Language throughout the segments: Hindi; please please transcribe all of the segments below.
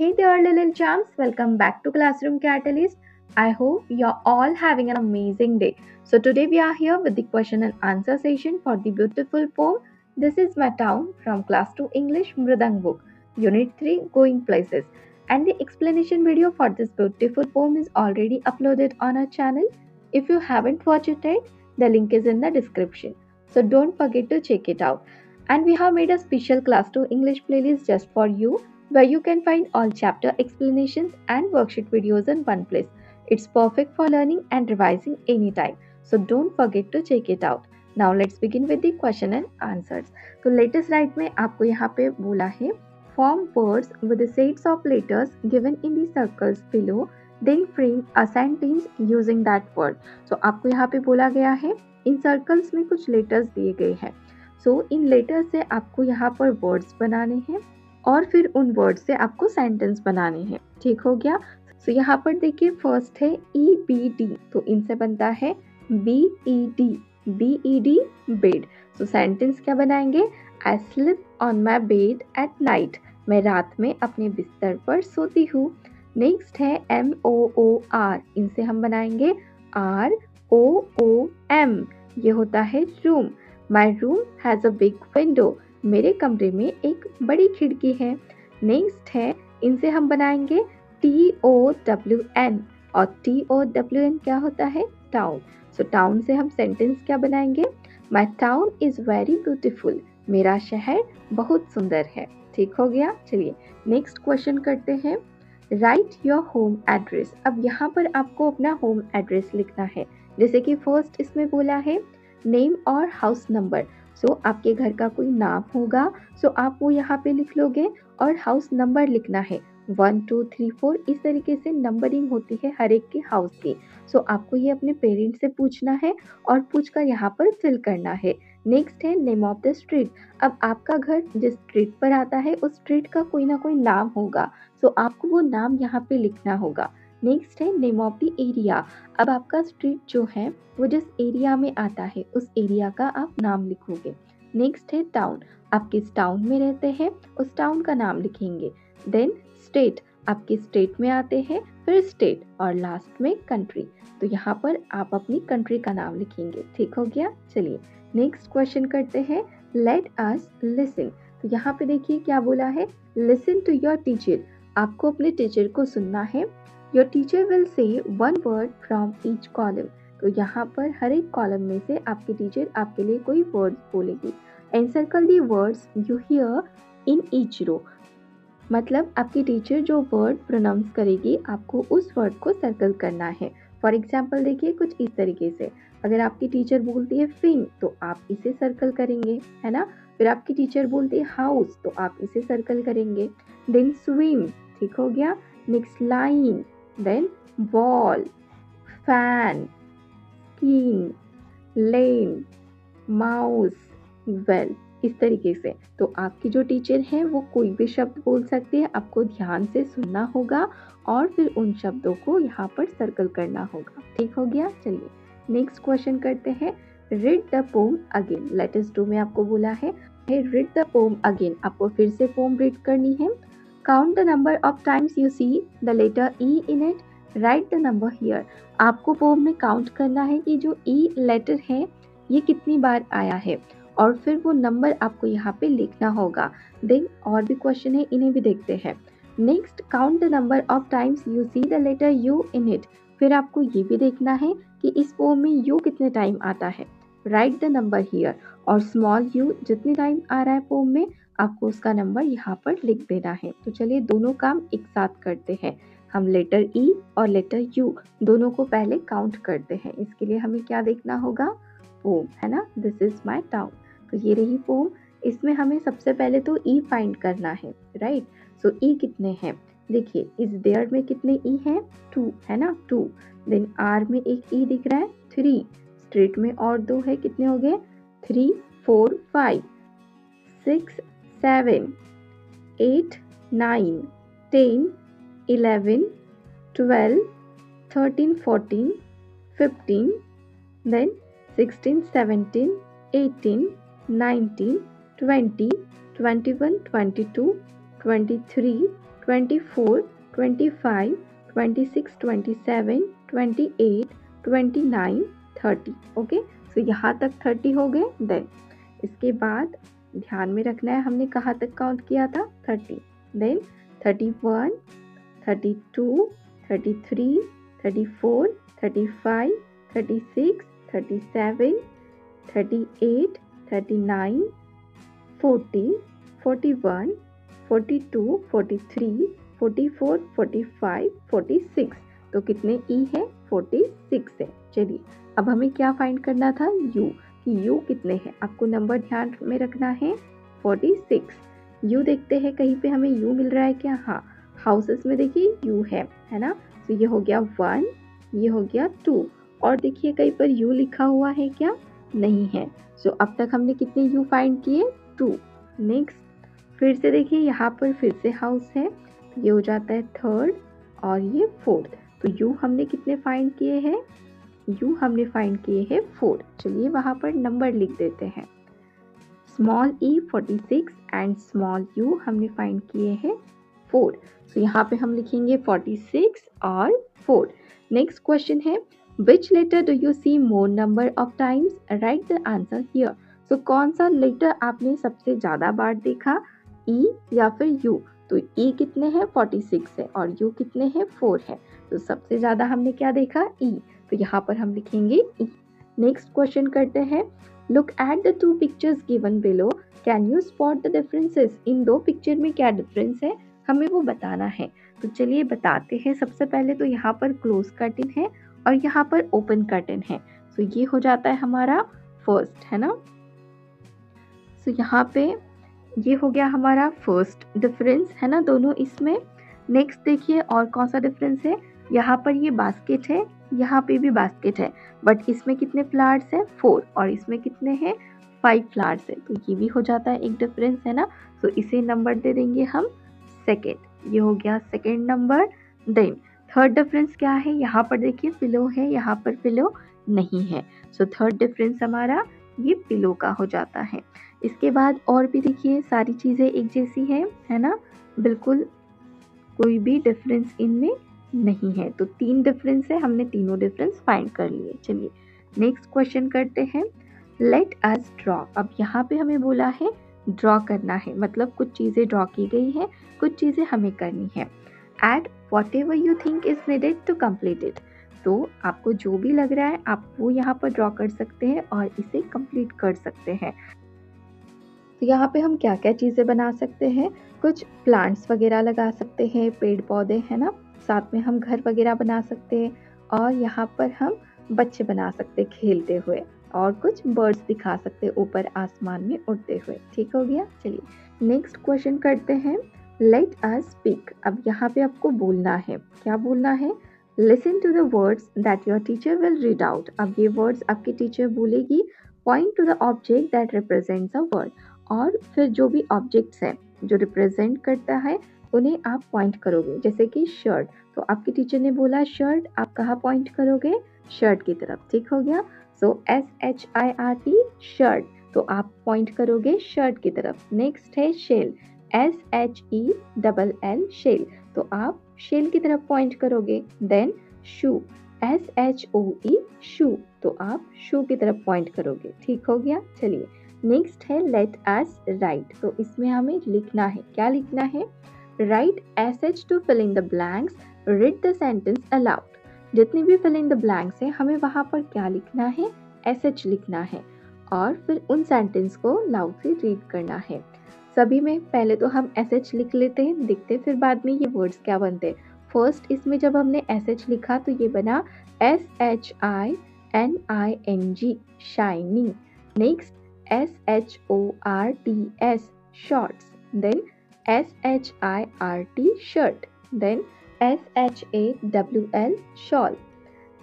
Hey there, little champs. Welcome back to Classroom Catalyst. I hope you're all having an amazing day. So, today we are here with the question and answer session for the beautiful poem. This is my town from Class 2 English Mridang book, Unit 3 Going Places. And the explanation video for this beautiful poem is already uploaded on our channel. If you haven't watched it yet, the link is in the description. So, don't forget to check it out. And we have made a special Class 2 English playlist just for you where you can find all chapter explanations and worksheet videos in one place. It's perfect for learning and revising anytime. So don't forget to check it out. Now let's begin with the question and answers. तो लेटेस्ट राइट में आपको यहाँ पे बोला है form words with the sets of letters given in the circles below then frame a sentence using that word. So आपको यहाँ पे बोला गया है इन सर्कल्स में कुछ लेटर्स दिए गए हैं. सो इन लेटर्स से आपको यहाँ पर वर्ड्स बनाने हैं और फिर उन वर्ड से आपको सेंटेंस बनाने हैं. ठीक हो गया. सो यहाँ पर देखिए फर्स्ट है EBD, तो इनसे बनता है BED बेड. सो सेंटेंस क्या बनाएंगे? I sleep on my bed at night, मैं रात में अपने बिस्तर पर सोती हूँ. नेक्स्ट है MOOR, इनसे हम बनाएंगे ROOM, ये होता है room. My room has a big window, मेरे कमरे में एक बड़ी खिड़की है. नेक्स्ट है इनसे हम बनाएंगे TOWN, और TOWN क्या होता है? टाउन. सो टाउन से हम सेंटेंस क्या बनाएंगे? माई टाउन इज वेरी ब्यूटीफुल, मेरा शहर बहुत सुंदर है. ठीक हो गया. चलिए नेक्स्ट क्वेश्चन करते हैं. Right your home address. अब यहाँ पर आपको अपना होम एड्रेस लिखना है. जैसे कि फर्स्ट इसमें बोला है नेम और हाउस नंबर. सो आपके घर का कोई नाम होगा, सो आप वो यहाँ पे लिख लोगे और हाउस नंबर लिखना है 1 2 3 4. इस तरीके से नंबरिंग होती है हर एक के हाउस की. सो आपको ये अपने पेरेंट्स से पूछना है और पूछकर यहाँ पर फिल करना है. नेक्स्ट है नेम ऑफ द स्ट्रीट. अब आपका घर जिस स्ट्रीट पर आता है उस स्ट्रीट का कोई ना कोई नाम होगा, सो आपको वो नाम यहाँ पे लिखना होगा. नेक्स्ट है नेम ऑफ द एरिया. अब आपका स्ट्रीट जो है वो जिस एरिया में आता है उस एरिया का आप नाम लिखोगे. नेक्स्ट है टाउन. आप किस टाउन में रहते हैं उस टाउन का नाम लिखेंगे. देन स्टेट, आप किस स्टेट में आते हैं, फिर स्टेट, और लास्ट में कंट्री. तो यहाँ पर आप अपनी कंट्री का नाम लिखेंगे. ठीक हो गया. चलिए नेक्स्ट क्वेश्चन करते हैं. Let us listen. तो यहाँ पे देखिए क्या बोला है, लिसन टू योर टीचर. आपको अपने टीचर को सुनना है. Your teacher will say one word from each column. तो यहाँ पर हर एक कॉलम में से आपकी टीचर आपके लिए कोई वर्ड्स बोलेगी. And circle the words you hear in each row. मतलब आपकी टीचर जो वर्ड प्रोनाउंस करेगी आपको उस वर्ड को सर्कल करना है. फॉर एग्जाम्पल देखिए कुछ इस तरीके से. अगर आपकी टीचर बोलती है फिन तो आप इसे सर्कल करेंगे, है ना. फिर आपकी टीचर बोलती है हाउस तो आप इसे सर्कल करेंगे. Then swim. ठीक हो गया. Next line, then ball, fan, skin, lane, mouse, well. इस तरीके से. तो आपकी जो टीचर है वो कोई भी शब्द बोल सकती है, आपको ध्यान से सुनना होगा और फिर उन शब्दों को यहाँ पर सर्कल करना होगा. ठीक हो गया. चलिए नेक्स्ट क्वेश्चन करते हैं. Read the pome again. Latest 2 में आपको बोला है रीड द पोम अगेन. आपको फिर से पोम रीड करनी है. Count the number of times you see the letter E in it, write the number here. आपको पोम में काउंट करना है कि जो ई लेटर है ये कितनी बार आया है और फिर वो नंबर आपको यहाँ पे लिखना होगा. देन और भी क्वेश्चन है, इन्हें भी देखते हैं. Next count the number of times you see the letter U in it. फिर आपको ये भी देखना है कि इस पोम में यू कितने टाइम आता है. Right the number here. और स्मॉल यू जितने टाइम आ रहा है पोम में आपको उसका नंबर यहाँ पर लिख देना है. तो चलिए दोनों काम एक साथ करते हैं. हम लेटर ई और लेटर यू दोनों को पहले काउंट करते हैं. इसके लिए हमें क्या देखना होगा? पोम, है ना. This is my town. तो ये रही पोम. इसमें हमें सबसे पहले तो ई फाइंड करना है, राइट. सो ई कितने हैं? देखिए इस देयर में कितने ई हैं? 2, है ना. 2. देन आर में एक ई दिख रहा है 3. स्ट्रीट में और 2 है, कितने हो गए? 3 4 5 6 7 8 9 10 11 12 13 14 15, then 16 17 18 19 20 21 22 23 24, 25, 26, 27, 28, 29, 30। ओके, सो यहाँ तक 30 हो गए। देन इसके बाद ध्यान में रखना है हमने कहाँ तक काउंट किया था, 30। देन 31, 32, 33, 34, 35, 36, 37, 38, 39, 40, 41, 42, 43, 44, 45, 46। तो कितने ई है, 46 है। चलिए अब हमें क्या फाइंड करना था, यू, कि यू कितने हैं। आपको नंबर ध्यान में रखना है, 46। यू देखते हैं कहीं पे हमें यू मिल रहा है क्या, हाँ, हाउसेस में देखिए यू है ना। तो ये हो गया 1, ये हो गया 2, और देखिए कहीं पर यू लिखा हुआ है क्या, नहीं है। सो अब तक हमने कितने यू फाइंड किए, 2। नेक्स्ट फिर से देखिए यहाँ पर फिर से हाउस है, तो ये हो जाता है 3rd और ये 4th। तो यू हमने कितने फाइंड किए हैं, यू हमने फाइंड किए हैं 4। चलिए वहाँ पर नंबर लिख देते हैं, small E 46 and small you हमने फाइंड किए हैं 4। तो यहाँ पे हम लिखेंगे 46 और 4। नेक्स्ट क्वेश्चन है, which letter do you see more number of times, write the answer here. So कौन सा लेटर आपने सबसे ज़्यादा बार देखा, ई या फिर यू। तो ई कितने हैं, 46 है, और यू कितने हैं, 4 है। तो सबसे ज़्यादा हमने क्या देखा, ई। तो यहाँ पर हम लिखेंगे ई। नेक्स्ट क्वेश्चन करते हैं, look at the 2 pictures given below, can you spot the differences. In 2 picture में क्या डिफरेंस है हमें वो बताना है। तो चलिए बताते हैं। सबसे पहले तो यहाँ पर क्लोज कर्टेन है और यहाँ पर ओपन कर्टेन है। तो ये हो जाता है हमारा फर्स्ट, है ना। तो यहाँ पे ये हो गया हमारा फर्स्ट डिफरेंस, है ना, दोनों इसमें। नेक्स्ट देखिए और कौन सा डिफरेंस है, यहाँ पर ये बास्केट है, यहाँ पे भी बास्केट है, बट इसमें कितने फ्लावर्स है, 4, और इसमें कितने हैं, 5 फ्लावर्स है। तो ये भी हो जाता है एक डिफरेंस, है ना। तो इसे नंबर दे देंगे हम सेकेंड, ये हो गया second number. Then third difference क्या है, यहाँ पर देखिए पिलो है, यहाँ पर पिलो नहीं है। सो थर्ड डिफरेंस हमारा ये पिलो का हो जाता है। इसके बाद और भी देखिए सारी चीज़ें एक जैसी है ना, बिल्कुल कोई भी डिफरेंस इनमें नहीं है। तो 3 डिफरेंस है, हमने तीनों डिफरेंस फाइंड कर लिए। चलिए नेक्स्ट क्वेश्चन करते हैं, लेट अस ड्रॉ। अब यहाँ पे हमें बोला है ड्रॉ करना है, मतलब कुछ चीज़ें ड्रॉ की गई है, कुछ चीज़ें हमें करनी है। Add whatever you think is needed to complete it। तो आपको जो भी लग रहा है आप वो यहाँ पर ड्रॉ कर सकते हैं और इसे कंप्लीट कर सकते हैं। तो यहाँ पे हम क्या क्या चीज़ें बना सकते हैं, कुछ प्लांट्स वगैरह लगा सकते हैं, पेड़ पौधे, है ना, साथ में हम घर वगैरह बना सकते हैं, और यहाँ पर हम बच्चे बना सकते हैं खेलते हुए, और कुछ बर्ड्स दिखा सकते हैं ऊपर आसमान में उड़ते हुए। ठीक हो गया। चलिए नेक्स्ट क्वेश्चन करते हैं, लेट अस स्पीक। अब यहाँ पे आपको बोलना है, क्या बोलना है, listen to the words that your teacher will read out. अब ये वर्ड्स आपकी टीचर बोलेगी, point to the object that represents a word, और फिर जो भी ऑब्जेक्ट्स हैं जो रिप्रेजेंट करता है उन्हें आप पॉइंट करोगे। जैसे कि शर्ट, तो आपकी टीचर ने बोला शर्ट, आप कहाँ पॉइंट करोगे, शर्ट की तरफ। ठीक हो गया। सो SHIRT शर्ट, तो आप पॉइंट करोगे शर्ट की तरफ। नेक्स्ट है शेल, SHELL शेल, तो आप शेल की तरफ पॉइंट करोगे। देन शू, SHOE शू, तो आप शू की तरफ पॉइंट करोगे। ठीक हो गया। चलिए नेक्स्ट है लेट अस राइट, तो इसमें हमें लिखना है, क्या लिखना है, write SH to fill in the blanks, read the sentence aloud. जितनी भी फिल इन द ब्लैंक्स है हमें वहाँ पर क्या लिखना है, SH लिखना है, और फिर उन सेंटेंस को लाउड से रीड करना है। सभी में पहले तो हम SH लिख लेते हैं, देखते फिर बाद में ये वर्ड्स क्या बनते हैं। फर्स्ट इसमें जब हमने SH लिखा तो ये बना SHINING shining. Next SHORTS shorts, then SHIRT shirt, then SHAWL shawl,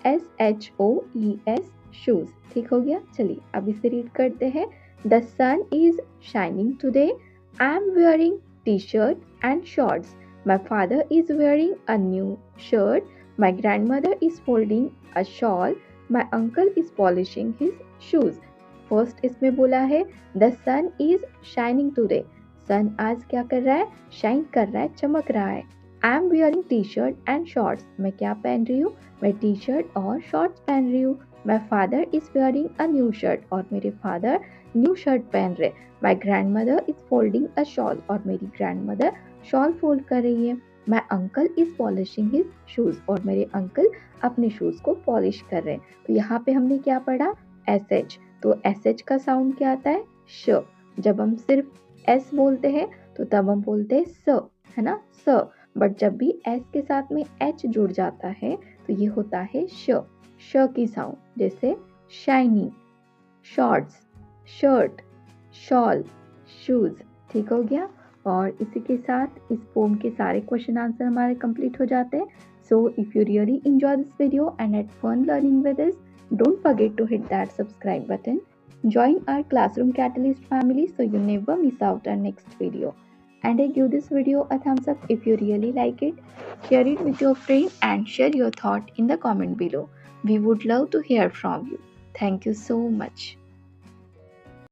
SHOES shoes। ठीक हो गया। चलिए अब इसे रीड करते हैं, The sun is shining today, I am wearing t-shirt and shorts, my father is wearing a new shirt, my grandmother is folding a shawl, my uncle is polishing his shoes। First इसमें बोला है the sun is shining today, sun आज क्या कर रहा है? शाइन कर रहा है, चमक रहा है। I am wearing T shirt and shorts. मैं क्या पहन रही हूँ? मैं टी शर्ट और शॉर्ट्स पहन रही हूँ। My father is wearing a new shirt. और मेरे फादर न्यू शर्ट पहन रहे। My grand mother is folding a shawl. और मेरी ग्रैंड मदर शॉल फोल्ड कर रही है। My uncle is polishing his shoes. और मेरे अंकल अपने शूज को पॉलिश कर रहे हैं। तो यहाँ पे हमने क्या पढ़ा? S H. तो एस एच का साउंड क्या आता है? श। जब हम सिर्फ एस बोलते हैं तो तब हम बोलते हैं स, है ना, स। बट जब भी एस के साथ में एच जुड़ जाता है तो ये होता है श। श की साउंड, जैसे shiny, shorts, shirt, shawl, shoes. ठीक हो गया। और इसी के साथ इस पोम के सारे क्वेश्चन आंसर हमारे कंप्लीट हो जाते हैं। So if you really enjoy this video and had fun learning with this, don't forget to hit that subscribe button. Join our Classroom Catalyst family so you never miss out our next video. And I give this video a thumbs up if you really like it. Share it with your friend and share your thought in the comment below. We would love to hear from you. Thank you so much.